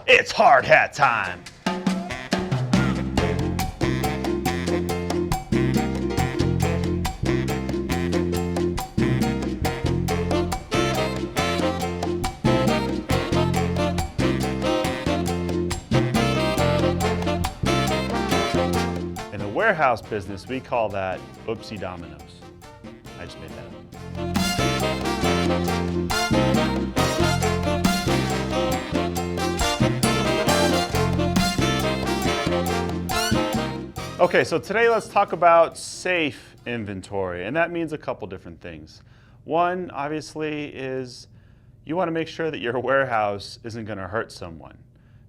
It's hard hat time. In the warehouse business, we call that oopsie dominoes. I just made that up. Okay, so today let's talk about safe inventory, and that means a couple different things. One, obviously, is you want to make sure that your warehouse isn't going to hurt someone.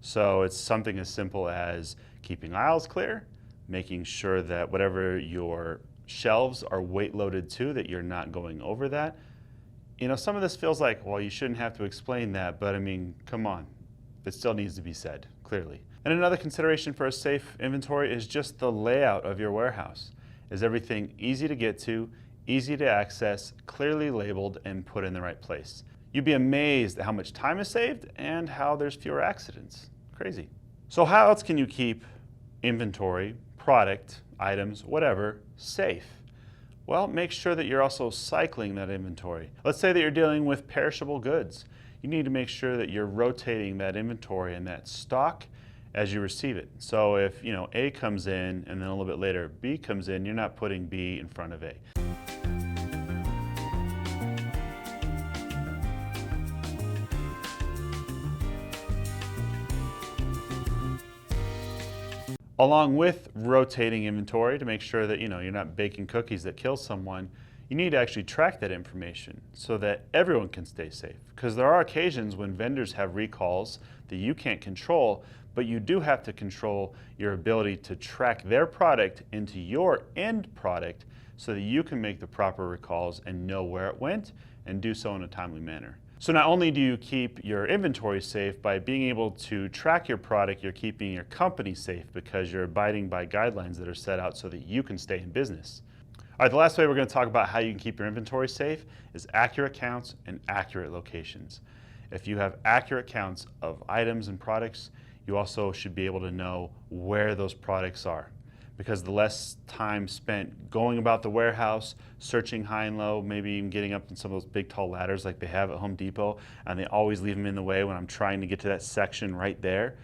So it's something as simple as keeping aisles clear, making sure that whatever your shelves are weight loaded to, that you're not going over that. You know, some of this feels like, well, you shouldn't have to explain that, but I mean, come on. It still needs to be said, clearly. And another consideration for a safe inventory is just the layout of your warehouse. Is everything easy to get to, easy to access, clearly labeled, and put in the right place? You'd be amazed at how much time is saved and how there's fewer accidents. Crazy. So how else can you keep inventory, product, items, whatever, safe? Well, make sure that you're also cycling that inventory. Let's say that you're dealing with perishable goods. You need to make sure that you're rotating that inventory and that stock as you receive it. So if A comes in and then a little bit later B comes in, you're not putting B in front of A. Along with rotating inventory to make sure that you're not baking cookies that kill someone, you need to actually track that information so that everyone can stay safe. Because there are occasions when vendors have recalls that you can't control, but you do have to control your ability to track their product into your end product so that you can make the proper recalls and know where it went and do so in a timely manner. So not only do you keep your inventory safe by being able to track your product, you're keeping your company safe because you're abiding by guidelines that are set out so that you can stay in business. All right, the last way we're going to talk about how you can keep your inventory safe is accurate counts and accurate locations. If you have accurate counts of items and products, you also should be able to know where those products are. Because the less time spent going about the warehouse, searching high and low, maybe even getting up in some of those big tall ladders like they have at Home Depot, and they always leave them in the way when I'm trying to get to that section right there,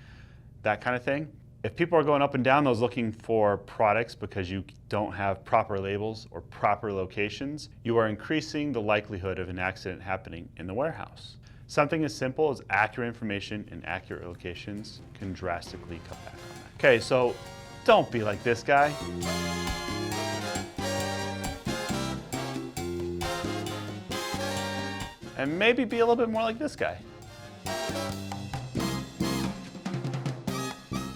that kind of thing. If people are going up and down those looking for products because you don't have proper labels or proper locations, you are increasing the likelihood of an accident happening in the warehouse. Something as simple as accurate information and accurate locations can drastically cut back on that. Okay, so don't be like this guy. And maybe be a little bit more like this guy.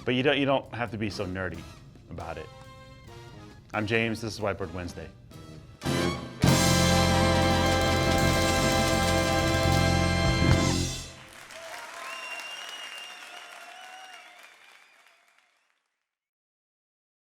But you don't have to be so nerdy about it. I'm James, this is Whiteboard Wednesday.